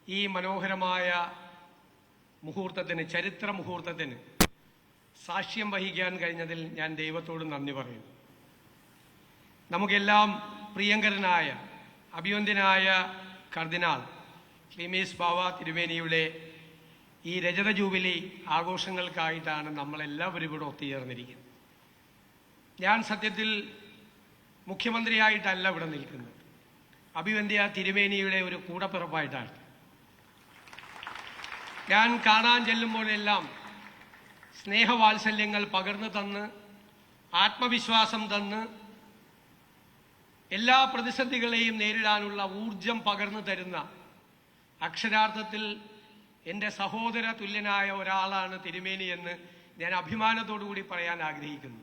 ഈ മനോഹരമായ മുഹൂർത്തത്തിന്, ചരിത്ര മുഹൂർത്തത്തിന് സാക്ഷ്യം വഹിക്കാൻ കഴിഞ്ഞതിൽ ഞാൻ ദൈവത്തോട് നന്ദി പറയുന്നു. നമുക്കെല്ലാം പ്രിയങ്കരനായ അഭിവന്ദ്യനായ കർദിനാൾ ക്ലീമീസ് ബാവ തിരുമേനിയുടെ ഈ രജത ജൂബിലി ആഘോഷങ്ങൾക്കായിട്ടാണ് നമ്മളെല്ലാവരും ഇവിടെ ഒത്തുചേർന്നിരിക്കുന്നത്. ഞാൻ സത്യത്തിൽ മുഖ്യമന്ത്രിയായിട്ടല്ല ഇവിടെ നിൽക്കുന്നത്, അഭിവന്ദ്യ തിരുമേനിയുടെ ഒരു കൂടപ്പിറപ്പായിട്ടാണ്. ഞാൻ കാണാൻ ചെല്ലുമ്പോഴെല്ലാം സ്നേഹവാത്സല്യങ്ങൾ പകർന്നു തന്ന്, ആത്മവിശ്വാസം തന്ന്, എല്ലാ പ്രതിസന്ധികളെയും നേരിടാനുള്ള ഊർജം പകർന്നു തരുന്ന, അക്ഷരാർത്ഥത്തിൽ എൻ്റെ സഹോദര തുല്യനായ ഒരാളാണ് തിരുമേനി എന്ന് ഞാൻ അഭിമാനത്തോടു കൂടി പറയാൻ ആഗ്രഹിക്കുന്നു.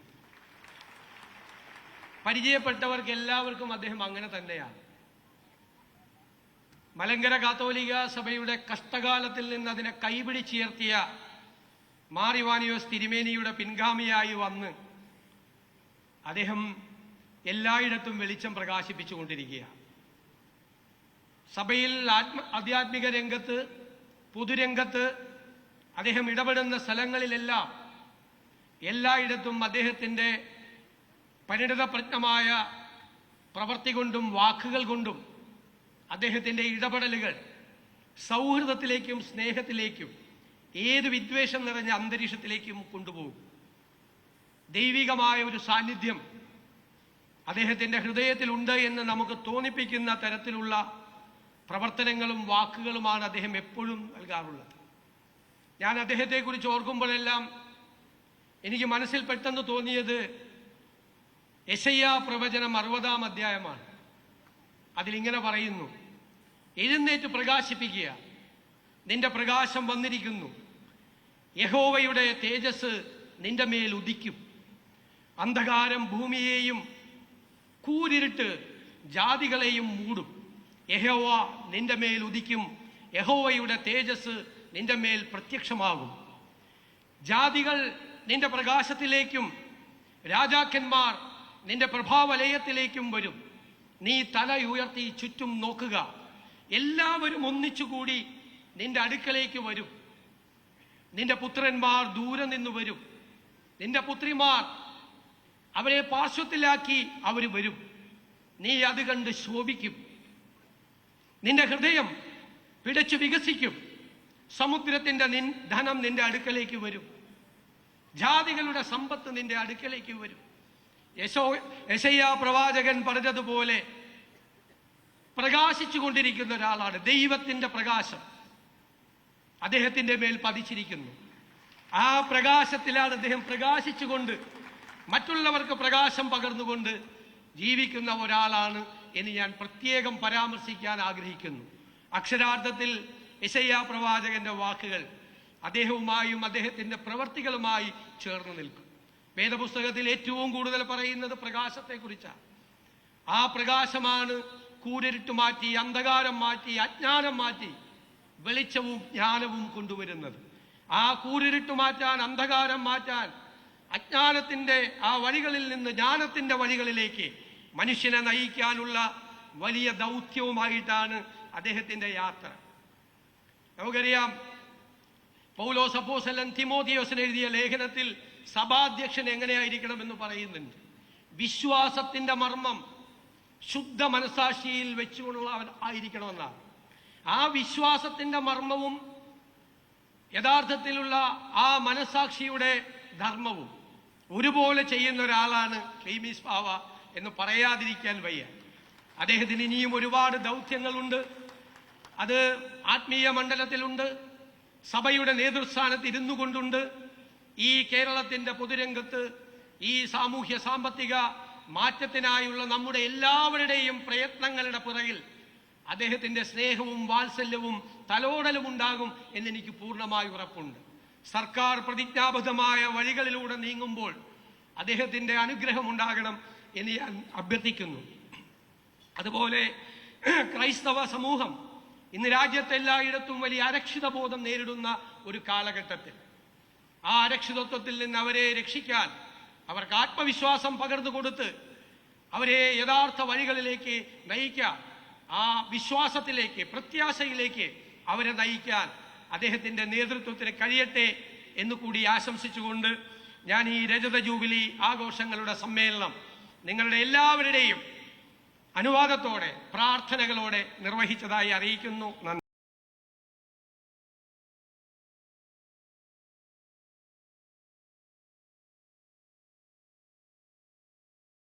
പരിചയപ്പെട്ടവർക്ക് എല്ലാവർക്കും അദ്ദേഹം അങ്ങനെ തന്നെയാണ്. മലങ്കര കാത്തോലിക സഭയുടെ കഷ്ടകാലത്തിൽ നിന്ന് അതിനെ കൈപിടിച്ചുയർത്തിയ മാർ ഇവാനിയോസ് തിരുമേനിയുടെ പിൻഗാമിയായി വന്ന് അദ്ദേഹം എല്ലായിടത്തും വെളിച്ചം പ്രകാശിപ്പിച്ചുകൊണ്ടിരിക്കുകയാണ്. സഭയിൽ ആധ്യാത്മിക രംഗത്ത്, പൊതുരംഗത്ത് അദ്ദേഹം ഇടപെടുന്ന സ്ഥലങ്ങളിലെല്ലാം എല്ലായിടത്തും അദ്ദേഹത്തിൻ്റെ പരിണിതപ്രജ്ഞമായ പ്രവൃത്തി കൊണ്ടും വാക്കുകൾ കൊണ്ടും അദ്ദേഹത്തിൻ്റെ ഇടപെടലുകൾ സൗഹൃദത്തിലേക്കും സ്നേഹത്തിലേക്കും ഏത് വിദ്വേഷം നിറഞ്ഞ അന്തരീക്ഷത്തിലേക്കും കൊണ്ടുപോകും. ദൈവികമായ ഒരു സാന്നിധ്യം അദ്ദേഹത്തിൻ്റെ ഹൃദയത്തിലുണ്ട് എന്ന് നമുക്ക് തോന്നിപ്പിക്കുന്ന തരത്തിലുള്ള പ്രവർത്തനങ്ങളും വാക്കുകളുമാണ് അദ്ദേഹം എപ്പോഴും നൽകാറുള്ളത്. ഞാൻ അദ്ദേഹത്തെക്കുറിച്ച് ഓർക്കുമ്പോഴെല്ലാം എനിക്ക് മനസ്സിൽ പെട്ടെന്ന് തോന്നിയത് യെശയ്യാ പ്രവചനം 60-ാം അധ്യായമാണ്. അതിലിങ്ങനെ പറയുന്നു: എഴുന്നേറ്റ് പ്രകാശിപ്പിക്കുക, നിന്റെ പ്രകാശം വന്നിരിക്കുന്നു, യഹോവയുടെ തേജസ് നിന്റെ മേൽ ഉദിക്കും. അന്ധകാരം ഭൂമിയെയും കൂരിരുട്ട് ജാതികളെയും മൂടും. യഹോവ നിന്റെ മേൽ ഉദിക്കും, യഹോവയുടെ തേജസ് നിന്റെ മേൽ പ്രത്യക്ഷമാകും. ജാതികൾ നിന്റെ പ്രകാശത്തിലേക്കും രാജാക്കന്മാർ നിന്റെ പ്രഭാവലയത്തിലേക്കും വരും. നീ തല ഉയർത്തി ചുറ്റും നോക്കുക, എല്ലാവരും ഒന്നിച്ചുകൂടി നിന്റെ അടുക്കലേക്ക് വരും. നിന്റെ പുത്രന്മാർ ദൂരെ നിന്ന് വരും, നിന്റെ പുത്രിമാർ അവരെ പാർശ്വത്തിലാക്കി അവർ വരും. നീ അത് കണ്ട് ശോഭിക്കും, നിന്റെ ഹൃദയം പിടച്ചു വികസിക്കും. സമുദ്രത്തിൻ്റെ ധനം നിന്റെ അടുക്കലേക്ക് വരും, ജാതികളുടെ സമ്പത്ത് നിന്റെ അടുക്കലേക്ക് വരും. യെശയ്യാ പ്രവാചകൻ പറഞ്ഞതുപോലെ പ്രകാശിച്ചു കൊണ്ടിരിക്കുന്ന ഒരാളാണ്. ദൈവത്തിൻ്റെ പ്രകാശം അദ്ദേഹത്തിൻ്റെ മേൽ പതിച്ചിരിക്കുന്നു. ആ പ്രകാശത്തിലാണ് അദ്ദേഹം പ്രകാശിച്ചുകൊണ്ട് മറ്റുള്ളവർക്ക് പ്രകാശം പകർന്നുകൊണ്ട് ജീവിക്കുന്ന ഒരാളാണ് എന്ന് ഞാൻ പ്രത്യേകം പരാമർശിക്കാൻ ആഗ്രഹിക്കുന്നു. അക്ഷരാർത്ഥത്തിൽ യെശയ്യാ പ്രവാചകന്റെ വാക്കുകൾ അദ്ദേഹവുമായും അദ്ദേഹത്തിൻ്റെ പ്രവർത്തികളുമായി ചേർന്ന് നിൽക്കും. വേദപുസ്തകത്തിൽ ഏറ്റവും കൂടുതൽ പറയുന്നത് പ്രകാശത്തെക്കുറിച്ചാണ്. ആ പ്രകാശമാണ് കൂരിരുട്ട് മാറ്റി, അന്ധകാരം മാറ്റി, അജ്ഞാനം മാറ്റി വെളിച്ചവും ജ്ഞാനവും കൊണ്ടുവരുന്നത്. ആ കൂരിരുട്ട് മാറ്റാൻ, അന്ധകാരം മാറ്റാൻ, അജ്ഞാനത്തിൻ്റെ ആ വഴികളിൽ നിന്ന് ജ്ഞാനത്തിൻ്റെ വഴികളിലേക്ക് മനുഷ്യനെ നയിക്കാനുള്ള വലിയ ദൗത്യവുമായിട്ടാണ് അദ്ദേഹത്തിൻ്റെ യാത്ര. നമുക്കറിയാം, പൗലോസ് അപ്പോസ്തലൻ തിമോഥെയോസിന് എഴുതിയ ലേഖനത്തിൽ സഭാധ്യക്ഷൻ എങ്ങനെയായിരിക്കണമെന്ന് പറയുന്നുണ്ട്. വിശ്വാസത്തിൻ്റെ മർമ്മം ശുദ്ധ മനസാക്ഷിയിൽ വെച്ചുകൊണ്ടുള്ളവൻ ആയിരിക്കണമെന്നാണ്. ആ വിശ്വാസത്തിൻ്റെ മർമ്മവും യഥാർത്ഥത്തിലുള്ള ആ മനസാക്ഷിയുടെ ധർമ്മവും ഒരുപോലെ ചെയ്യുന്ന ഒരാളാണ് ക്ലീമീസ് ബാവ എന്ന് പറയാതിരിക്കാൻ വയ്യ. അദ്ദേഹത്തിന് ഇനിയും ഒരുപാട് ദൗത്യങ്ങളുണ്ട്. അത് ആത്മീയ മണ്ഡലത്തിലുണ്ട്, സഭയുടെ നേതൃസ്ഥാനത്ത് ഇരുന്നു കൊണ്ടുണ്ട്. ഈ കേരളത്തിൻ്റെ പൊതുരംഗത്ത് ഈ സാമൂഹ്യ സാമ്പത്തിക മാറ്റത്തിനായുള്ള നമ്മുടെ എല്ലാവരുടെയും പ്രയത്നങ്ങളുടെ പുറകിൽ അദ്ദേഹത്തിൻ്റെ സ്നേഹവും വാത്സല്യവും തലോടലും ഉണ്ടാകും എന്നെനിക്ക് പൂർണ്ണമായി ഉറപ്പുണ്ട്. സർക്കാർ പ്രതിജ്ഞാബദ്ധമായ വഴികളിലൂടെ നീങ്ങുമ്പോൾ അദ്ദേഹത്തിൻ്റെ അനുഗ്രഹം ഉണ്ടാകണം എന്ന് ഞാൻ അഭ്യർത്ഥിക്കുന്നു. അതുപോലെ ക്രൈസ്തവ സമൂഹം ഇന്ന് രാജ്യത്തെല്ലായിടത്തും വലിയ അരക്ഷിതബോധം നേരിടുന്ന ഒരു കാലഘട്ടത്തിൽ ആ അരക്ഷിതത്വത്തിൽ നിന്ന് അവരെ രക്ഷിക്കാൻ, അവർക്ക് ആത്മവിശ്വാസം പകർന്നു കൊടുത്ത് അവരെ യഥാർത്ഥ വഴികളിലേക്ക് നയിക്കാൻ, ആ വിശ്വാസത്തിലേക്ക്, പ്രത്യാശയിലേക്ക് അവരെ നയിക്കാൻ അദ്ദേഹത്തിൻ്റെ നേതൃത്വത്തിന് കഴിയട്ടെ എന്ന് കൂടി ആശംസിച്ചുകൊണ്ട് ഞാൻ ഈ രജത ജൂബിലി ആഘോഷങ്ങളുടെ സമ്മേളനം നിങ്ങളുടെ എല്ലാവരുടെയും അനുവാദത്തോടെ പ്രാർത്ഥനകളോടെ നിർവഹിച്ചതായി അറിയിക്കുന്നു. നന്ദി.